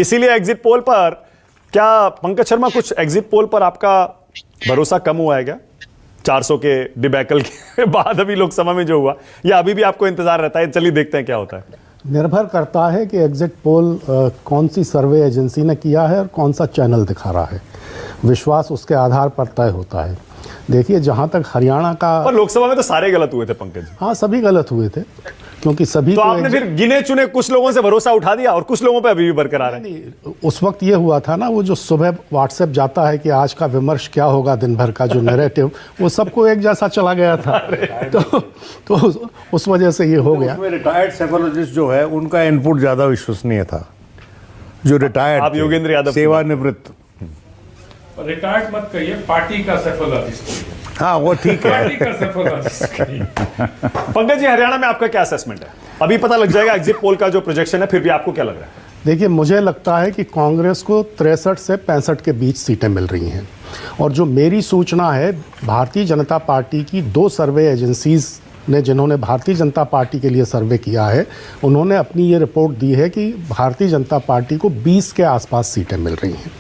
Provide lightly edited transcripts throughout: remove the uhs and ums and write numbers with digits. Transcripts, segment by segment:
इसीलिए exit poll पर क्या पंकज शर्मा, कुछ एग्जिट पोल पर आपका भरोसा कम हुआ है क्या 400 के डिबैकल के बाद अभी लोकसभा में जो हुआ, या अभी भी आपको इंतजार रहता है? चलिए देखते हैं क्या होता है। निर्भर करता है कि एग्जिट पोल कौन सी सर्वे एजेंसी ने किया है और कौन सा चैनल दिखा रहा है। विश्वास उसके आधार पर तय होता है। देखिए, जहां तक हरियाणा का, और लोकसभा में तो सारे गलत हुए थे पंकज। हाँ, सभी गलत हुए थे, क्योंकि सभी तो आपने फिर गिने चुने कुछ लोगों से भरोसा उठा दिया और कुछ लोगों पे अभी भी बरकरार है। उस वक्त ये हुआ था ना, वो जो सुबह व्हाट्सएप जाता है कि आज का विमर्श क्या होगा, दिन भर का जो नैरेटिव, वो सबको एक जैसा चला गया था। तो उस वजह से ये हो गया। रिटायर्ड सेफोलॉजिस्ट जो है उनका इनपुट ज्यादा विश्वसनीय था, जो रिटायर्ड, आप योगेंद्र यादव, सेवानिवृत्त। रिटायर्ड मत कहिए, पार्टी का सेफोलॉजिस्ट। हाँ, वो ठीक है। पार्टी का सेफोलॉजिस्ट। पंकज जी, हरियाणा में आपका क्या असेसमेंट है? अभी पता लग जाएगा एग्जिट पोल का जो प्रोजेक्शन है, फिर भी आपको क्या लग रहा है? देखिए, मुझे लगता है कि कांग्रेस को 63 से 65 के बीच सीटें मिल रही हैं। और जो मेरी सूचना है, भारतीय जनता पार्टी की 2 सर्वे एजेंसीज ने, जिन्होंने भारतीय जनता पार्टी के लिए सर्वे किया है, उन्होंने अपनी ये रिपोर्ट दी है कि भारतीय जनता पार्टी को 20 के आसपास सीटें मिल रही हैं।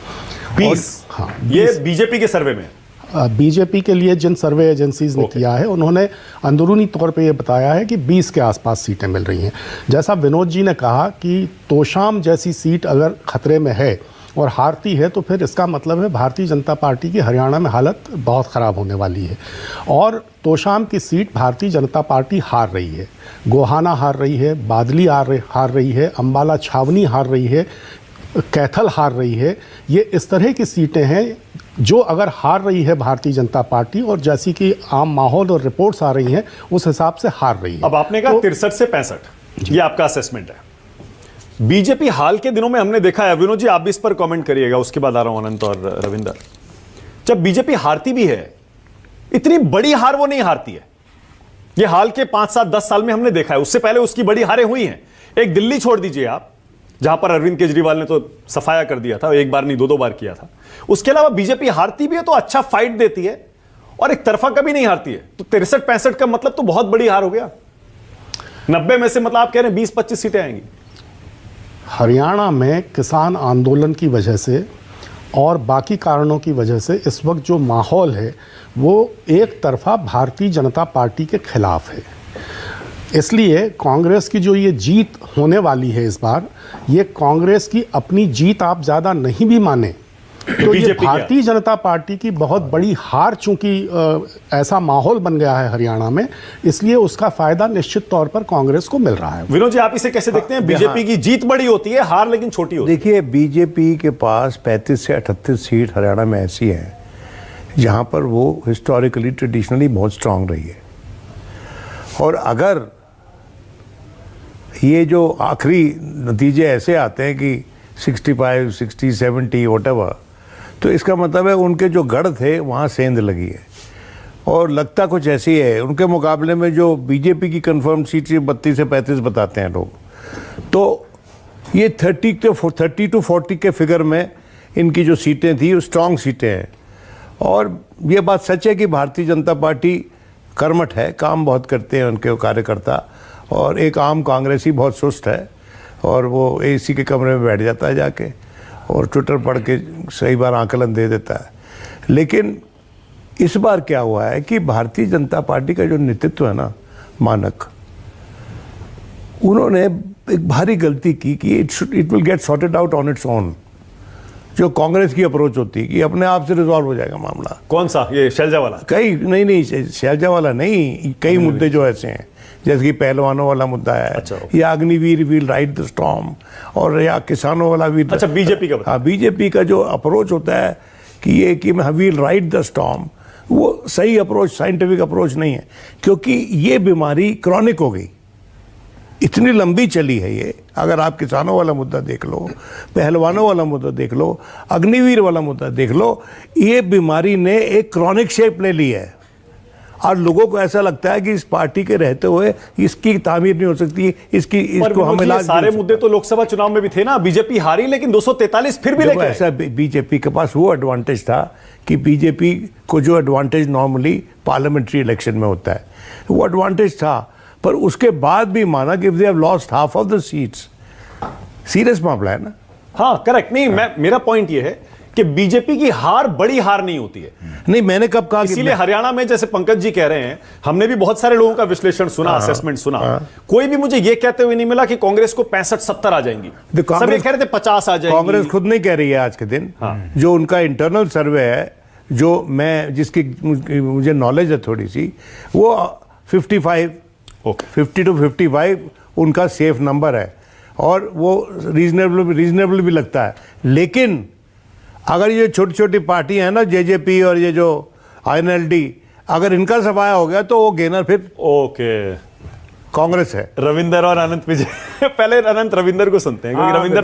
20? हाँ, ये बीजेपी के सर्वे में। बीजेपी के लिए जिन सर्वे एजेंसीज ने किया है, उन्होंने अंदरूनी तौर पे ये बताया है कि 20 के आसपास सीटें मिल रही हैं। जैसा विनोद जी ने कहा कि तोशाम जैसी सीट अगर खतरे में है और हारती है, तो फिर इसका मतलब है भारतीय जनता पार्टी की हरियाणा में हालत बहुत ख़राब होने वाली है। और तोशाम की सीट भारतीय जनता पार्टी हार रही है, गोहाना हार रही है, बादली हार रही है, अम्बाला छावनी हार रही है, कैथल हार रही है। ये इस तरह की सीटें हैं जो अगर हार रही है भारतीय जनता पार्टी, और जैसी कि आम माहौल और रिपोर्ट्स आ रही हैं, उस हिसाब से हार रही है। अब आपने कहा 63 से 65, ये आपका असेसमेंट है। बीजेपी हाल के दिनों में हमने देखा है, विनोद जी आप भी इस पर कमेंट करिएगा, उसके बाद आ रहा हूं अनंत और रविंदर। जब बीजेपी हारती भी है, इतनी बड़ी हार वो नहीं हारती है। ये हाल के 5, 7, 10 साल में हमने देखा है। उससे पहले उसकी बड़ी हारें हुई हैं। एक दिल्ली छोड़ दीजिए आप, जहां पर अरविंद केजरीवाल ने तो सफाया कर दिया था, एक बार नहीं 2-2 बार किया था। उसके अलावा बीजेपी हारती भी है तो अच्छा फाइट देती है, और एक तरफा कभी नहीं हारती है। तो 63-65 का मतलब तो बहुत बड़ी हार हो गया। 90 में से मतलब आप कह रहे हैं 20-25 सीटें आएंगी। हरियाणा में किसान आंदोलन की वजह से और बाकी कारणों की वजह से इस वक्त जो माहौल है, वो एक तरफा भारतीय जनता पार्टी के खिलाफ है। इसलिए कांग्रेस की जो ये जीत होने वाली है इस बार, ये कांग्रेस की अपनी जीत आप ज़्यादा नहीं भी माने तो ये भारतीय जनता पार्टी की बहुत बड़ी हार, चूंकि ऐसा माहौल बन गया है हरियाणा में, इसलिए उसका फायदा निश्चित तौर पर कांग्रेस को मिल रहा है। विनोद जी, आप इसे कैसे देखते हैं? बीजेपी की जीत बड़ी होती है, हार लेकिन छोटी होती है। देखिए, बीजेपी के पास 35 से 38 सीट हरियाणा में ऐसी हैं जहां पर वो हिस्टोरिकली, ट्रेडिशनली बहुत स्ट्रांग रही है। और अगर ये जो आखिरी नतीजे ऐसे आते हैं कि 65, 60, 70 व्हाटएवर, तो इसका मतलब है उनके जो गढ़ थे वहाँ सेंध लगी है। और लगता कुछ ऐसी है उनके मुकाबले में जो बीजेपी की कंफर्म सीट 32 से 35 बताते हैं लोग, तो ये 30 to 40 के फिगर में इनकी जो सीटें थी वो स्ट्रांग सीटें हैं। और ये बात सच है कि भारतीय जनता पार्टी कर्मठ है, काम बहुत करते हैं उनके कार्यकर्ता, और एक आम कांग्रेसी बहुत सुस्त है और वो एसी के कमरे में बैठ जाता है जाके और ट्विटर पढ़ के सही बार आकलन दे देता है। लेकिन इस बार क्या हुआ है कि भारतीय जनता पार्टी का जो नेतृत्व है ना, मानक, उन्होंने एक भारी गलती की कि it will get sorted out on its own. जो कांग्रेस की अप्रोच होती है कि अपने आप से रिजॉल्व हो जाएगा मामला। कौन सा? ये शैलजा वाला? कई नहीं, शैलजा वाला नहीं, कई मुद्दे जो ऐसे हैं, जैसे कि पहलवानों वाला मुद्दा है, अच्छा, या Agniveer will ride the storm, और या किसानों वाला भी। अच्छा, बीजेपी का? हाँ, बीजेपी का जो अप्रोच होता है कि ये कि वील राइड द स्टॉर्म, वो सही अप्रोच, साइंटिफिक अप्रोच नहीं है, क्योंकि ये बीमारी क्रॉनिक हो गई, इतनी लंबी चली है ये। अगर आप किसानों वाला मुद्दा देख लो, पहलवानों वाला मुद्दा देख लो, अग्निवीर वाला मुद्दा देख लो, ये बीमारी ने एक क्रॉनिक शेप ले ली है। और लोगों को ऐसा लगता है कि इस पार्टी के रहते हुए इसकी तामीर नहीं हो सकती, इसको हम इलाज। सारे मुद्दे तो लोकसभा चुनाव में भी थे ना, बीजेपी हारी लेकिन 243 फिर भी लेके। ऐसा बीजेपी के पास वो एडवांटेज था कि बीजेपी को जो एडवांटेज नॉर्मली पार्लियामेंट्री इलेक्शन में होता है, वो एडवांटेज था। पर उसके बाद भी माना कि they have lost half of the seats. Serious मामला है ना। हाँ करेक्ट, नहीं मैं, मेरा पॉइंट ये है कि बीजेपी की हार बड़ी हार नहीं होती है। नहीं, मैंने कब कहा कि इसीलिए हरियाणा में जैसे पंकज जी कह रहे हैं, हमने भी बहुत सारे लोगों का विश्लेषण सुना, असेसमेंट सुना, कोई भी मुझे ये कहते हुए नहीं मिला कि कांग्रेस को 65-70 आ जाएंगी। सब ये कह रहे थे 50 आ जाएंगी। कांग्रेस खुद नहीं कह रही है आज के दिन। जो उनका इंटरनल सर्वे है, जो मैं जिसकी मुझे नॉलेज है थोड़ी सी, वो 55 50 to 55 उनका सेफ नंबर है, और वो रीजनेबल भी लगता है। लेकिन अगर ये छोटी छोटी पार्टियां हैं ना, जेजेपी और ये जो आईएनएलडी, अगर इनका सफाया हो गया तो वो गेनर फिर ओके कांग्रेस है। रविंदर और अनंत विजय पहले अनंत रविंदर को सुनते हैं, क्योंकि रविंदर